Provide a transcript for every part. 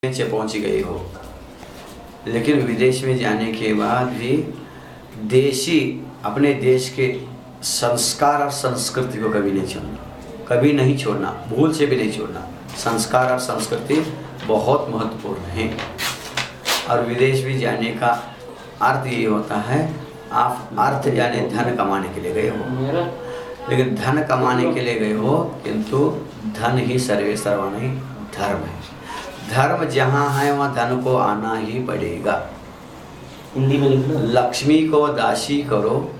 नीचे पहुंच गई हो, लेकिन विदेश में जाने के बाद भी देशी अपने देश के संस्कार और संस्कृति को कभी नहीं छोड़ना, कभी नहीं छोड़ना, भूल से भी नहीं छोड़ना। संस्कार और संस्कृति बहुत महत्वपूर्ण है। और विदेश भी जाने का अर्थ ये होता है, आप अर्थ यानी धन कमाने के लिए गए हो, लेकिन धन कमाने के लिए गए हो, किंतु धन ही सर्वे सर्वा नहीं, धर्म है। धर्म जहाँ है वहाँ धन को आना ही पड़ेगा। हिंदी में लिखना, लक्ष्मी को दासी करो,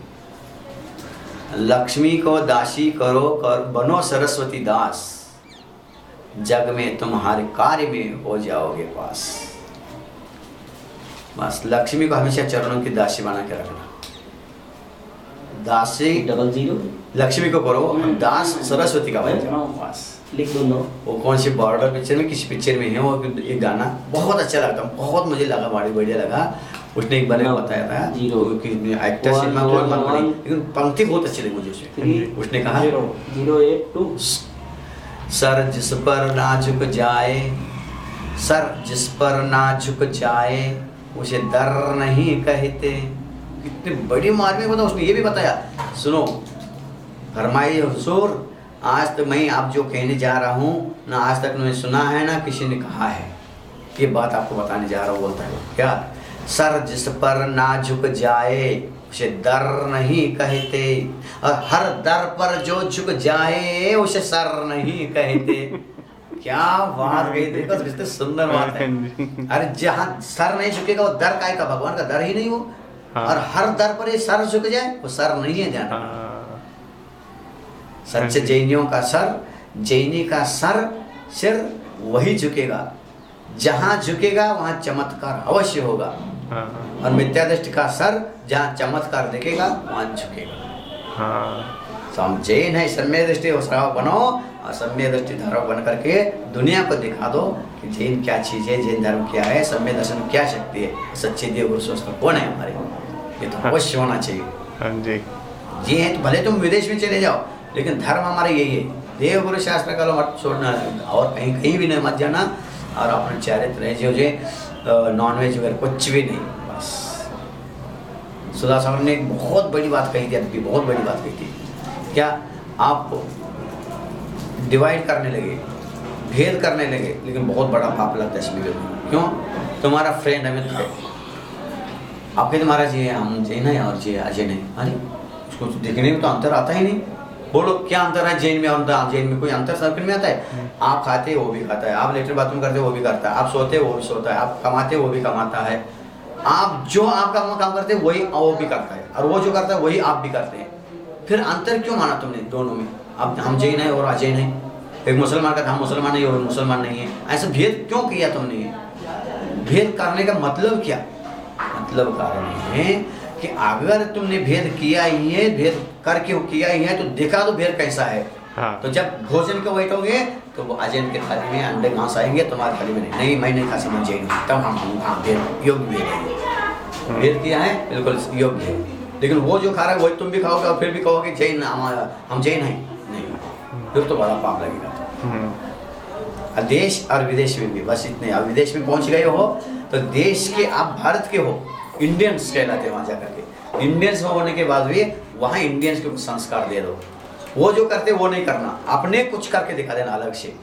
लक्ष्मी को दासी करो, बनो सरस्वती दास, जग में तुम्हारे कार्य में हो जाओगे पास। बस लक्ष्मी को हमेशा चरणों की दासी बना के रखना। दासी 00 लक्ष्मी को करो, दास सरस्वती का बन जाओ बस। लिख दो। वो कौन सी बॉर्डर पिक्चर में, किसी पिक्चर में है वो एक गाना, बहुत अच्छा लगता है, बहुत मुझे लगा, बड़ी बढ़िया लगा। उसने एक बार बताया था एक्टर सिनेमा को मत पड़ी, लेकिन पंक्ति बहुत अच्छी लगी मुझे उसमें। उसने कहा 082 सर जिस पर ना झुक जाए, सर जिस पर ना झुक जाए उसे दर नहीं कहते। कितनी बड़ी मार में, उसने ये भी बताया, सुनो फरमाइए हुजूर, आज तक मैं आप जो कहने जा रहा हूँ ना आज तक मैंने सुना है ना किसी ने कहा है, ये बात आपको बताने जा रहा हूँ। बोलता है क्या, सर जिस पर ना झुक जाए उसे दर नहीं कहते, और हर दर पर जो झुक जाए उसे सर नहीं कहते। क्या बात कही, देखो कितनी सुंदर बात है। अरे जहाँ सर नहीं झुकेगा वो दर का भगवान का दर ही नहीं वो, और हर दर पर ये सर झुक जाए वो सर नहीं है। जाना सच्चे जैनियों का सर, जैनी का सर, सिर वही झुकेगा, जहाँ झुकेगा वहाँ चमत्कार अवश्य होगा। और मिथ्या दृष्टि का सर जहाँ चमत्कार दिखेगा वहाँ झुकेगा। तो हम जैन है, सम्य दृष्टि बनो, और सम्य दृष्टि धर्म बन करके दुनिया को दिखा दो कि जैन क्या चीज़ है, जैन धर्म क्या है, सम्य दर्शन में क्या शक्ति है, सच्चे देव गुरु संस्कार कौन है हमारे। ये तो अवश्य होना चाहिए। जी है तो भले तुम विदेश में चले जाओ, लेकिन धर्म हमारा यही है, देव गुरु शास्त्र का मत छोड़ना, और कहीं कहीं भी नहीं मत जाना, और अपने चरित्र जो नॉनवेज वगैरह कुछ भी नहीं। बस सुधा साहब ने एक बहुत बड़ी बात कही थी, अभी बहुत बड़ी बात कही थी। क्या आप डिवाइड करने लगे, भेद करने लगे, लेकिन बहुत बड़ा पाप लगता है इसमें। क्यों? तुम्हारा फ्रेंड है, मित्र है, आप कहते महाराज जी हम जैन है और जी अजय नहीं, अरे उसको देखने में तो अंतर आता ही नहीं। बोलो क्या अंतर है जैन में और जैन में? कोई अंतर सर्कल में आता है? आप खाते वो भी खाता है, आप लेटर बाथरूम करते वो भी करता है, आप सोते वो भी सोता है, आप कमाते वो भी कमाता है, आप जो आपका काम करते वही वो भी करता है, और वो जो करता है वही आप भी करते हैं। फिर अंतर क्यों माना तुमने दोनों में? अब हम जैन है और अजैन है, एक मुसलमान का हम मुसलमान नहीं और मुसलमान नहीं है, ऐसा भेद क्यों किया तुमने? भेद करने का मतलब क्या? मतलब कारण है कि अगर तुमने भेद किया ही है, भेद करके किया ही है, तो देखा दो भेद कैसा है। तो जब भोजन को बैठोगे तो वो अजैन के थाली में अंडे घास आएंगे, तुम्हारी थाली में नहीं, मैं नहीं खा सकता, जैन हूँ, तब हम भेद योग्य भेद है। भेद किया है बिल्कुल योग्य है, लेकिन वो जो खा रहा है वही तुम भी खाओगे और फिर भी कहोगे जैन हम जैन हैं, नहीं, फिर तो बड़ा पाप लगेगा। देश और विदेश में भी बस इतने। अब विदेश में पहुंच गए हो तो देश के आप भारत के हो, इंडियंस कहलाते हैं वहाँ जाकर के। इंडियंस होने के बाद भी वहाँ इंडियंस के संस्कार दे दो, वो जो करते वो नहीं करना, अपने कुछ करके दिखा देना अलग से।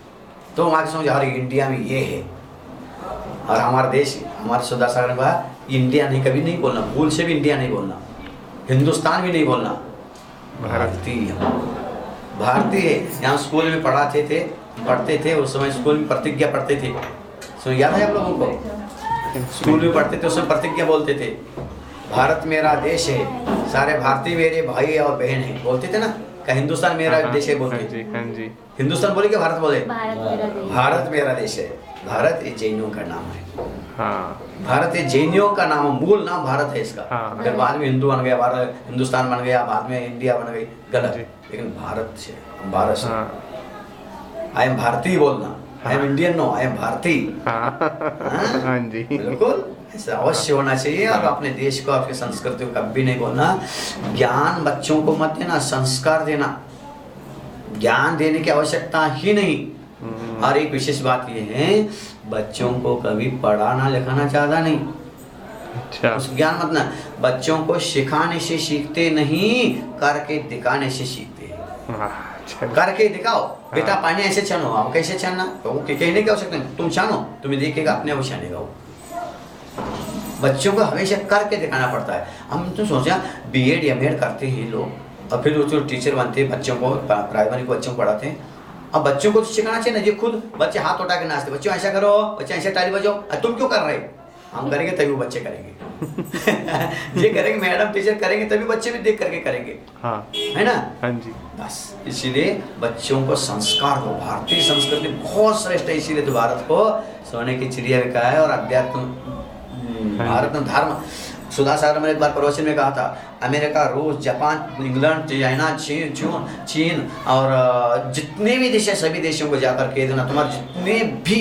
तो वहाँ समझ हमारे इंडिया में ये है, और हमारा देश, हमारे सुधा सागर ने कहा इंडिया नहीं, कभी नहीं बोलना, भूल से भी इंडिया नहीं बोलना, हिंदुस्तान भी नहीं बोलना, भारतीय। भारतीय यहाँ स्कूल में पढ़ते थे उस समय, स्कूल में प्रतिज्ञा पढ़ते थे, सो याद है आप लोगों को? स्कूल में पढ़ते थे उसमें प्रतिज्ञा बोलते थे, भारत मेरा देश है, सारे भारतीय मेरे भाई और बहन हैं, बोलते थे ना। क्या हिंदुस्तान मेरा देश है बोलते? जी। हिंदुस्तान बोले कि भारत बोले? भारत मेरा देश है। भारत ये जैनियों का नाम है। भारत ये जैनियों का नाम, मूल नाम भारत है इसका। फिर बाद में हिंदू बन गया, भारत हिंदुस्तान बन गया, बाद में इंडिया बन गई, गलत। लेकिन भारत से, भारत से आई एम भारतीय बोलना, I am Indian no, I am Bharatiya. बिल्कुल ऐसा अवश्य होना चाहिए। और अपने देश को, आपकी संस्कृति को कभी नहीं बोलना। ज्ञान बच्चों को मत देना, संस्कार देना, ज्ञान देने की आवश्यकता ही नहीं। और एक विशेष बात ये है, बच्चों को कभी पढ़ाना लिखाना चाहता नहीं। अच्छा। उस ज्ञान मत ना, बच्चों को सिखाने से सीखते नहीं, करके दिखाने से सीखते हैं। अच्छा। करके दिखाओ, बेटा पानी ऐसे छानो, आप कैसे छानना, तो कहने क्या हो सकते हैं, तुम छानो, तुम्हें देखेगा अपने वो छानेगा वो। बच्चों को हमेशा करके दिखाना पड़ता है। हम तो सोचा बीएड एमएड करते हैं लोग और फिर वो जो टीचर बनते हैं, बच्चों को प्राइमरी को बच्चों को पढ़ाते हैं। अब बच्चों को तो सिखाना चाहिए ना, ये खुद बच्चे हाथ उठा के नाचते, बच्चों ऐसा करो, बच्चे ऐसे ताली बजाओ, तुम क्यों कर रहे, हम करेंगे तभी वो बच्चे करेंगे। ये करेंगे, मैडम टीचर करेंगे तभी बच्चे भी देख करके करेंगे। हाँ। है ना। हाँ जी। बस इसीलिए बच्चों को संस्कार हो, भारतीय संस्कृति बहुत श्रेष्ठ है, इसीलिए तो भारत को सोने की चिड़िया भी कहा है। और अध्यात्म भारत में धर्म, सुधा सागर मैंने एक बार प्रवचन में कहा था, अमेरिका, रूस, जापान, इंग्लैंड, चाइना, चीन और जितने भी देश है, सभी देशों को जाकर कह देना, तुम्हारे जितने भी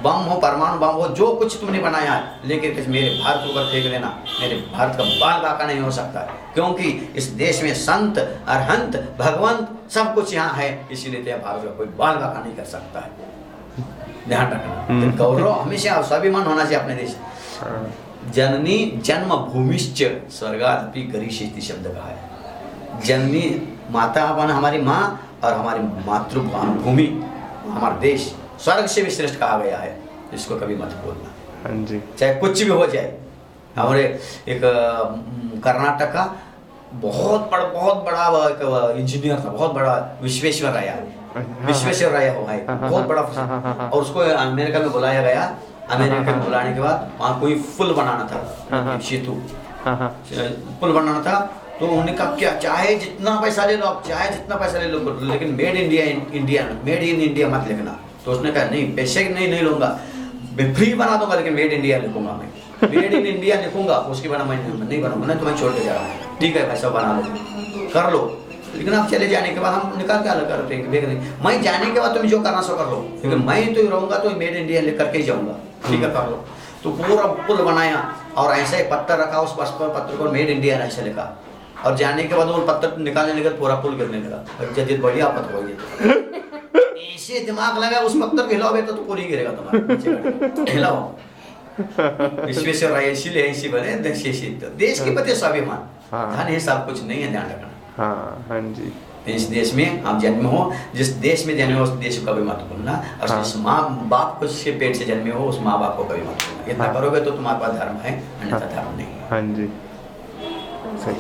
बम हो, परमाणु बम हो, जो कुछ तुमने बनाया है, लेकिन मेरे भारत के ऊपर फेंक देना, मेरे भारत का बाल बाका नहीं हो सकता है, क्योंकि इस देश में संत, अरहंत, भगवंत सब कुछ यहाँ है, इसीलिए भारत का कोई बाल बाका नहीं कर सकता है। ध्यान रखना, गौरव हमेशा स्वाभिमान होना चाहिए अपने देश। जननी जन्म भूमिश्च स्वर्गादपि गरिष्यति शब्द का है। जननी माता हमारी माँ और हमारी मातृभूमि हमारा देश स्वर्ग से भी श्रेष्ठ कहा गया है, इसको कभी मत भूलना। हाँ जी। चाहे कुछ भी हो जाए। हमारे एक कर्नाटक का बहुत बड़ा इंजीनियर था, बहुत बड़ा विश्वेश्वरैया हो भाई, बहुत बड़ा, और उसको अमेरिका में बुलाया गया। अमेरिका में बुलाने के बाद वहाँ कोई पुल बनाना था, सेतु पुल बनाना था, तो उन्होंने कहा क्या चाहे जितना पैसा ले लो आप, चाहे जितना पैसा ले लो, लेकिन मेड इन इंडिया मत लिखना। तो उसने कहा नहीं, पैसे नहीं लूंगा, मैं फ्री बना दूंगा, लेकिन मेड इंडिया लिखूंगा, मैं मेड इन इंडिया लिखूंगा, उसके बाद मैं नहीं बनाऊंगा, नहीं तुम्हें छोड़ के जा रहा हूँ। ठीक है पैसा बना लो, कर लो, लेकिन आप चले जाने के बाद हम निकाल के अलग करते हैं। मैं जाने के बाद तुम जो करना सो कर लो, लेकिन मैं तो रहूंगा तो मेड इंडिया लिख करके ही जाऊंगा। ठीक है कर लो। तो पूरा पुल बनाया और ऐसे ही पत्थर रखा, उस पत्थर को मेड इंडिया ऐसे लिखा, और जाने के बाद वो पत्थर निकालने लगा, पूरा पुल गिरने लगा। जजित बढ़िया पत्थर हो गया, ऐसे दिमाग लगा उस पत्थर को हिलाओ तो पूरी गिरेगा तुम्हारा, हिलाओ। विश्वेश्वरैया इसीलिए ऐसी बने देश के प्रति स्वाभिमान, धन है सब कुछ नहीं है, ध्यान रखना। हाँ जी। इस देश में आप जन्मे हो, जिस देश में जन्मे हो उस देश को कभी मत भूलना, और जिस माँ बाप को उसके पेट से जन्मे हो उस माँ बाप को कभी मत भूलना। इतना करोगे तो तुम्हारे पास धर्म है, अन्यथा धर्म नहीं है। हाँ जी, सही।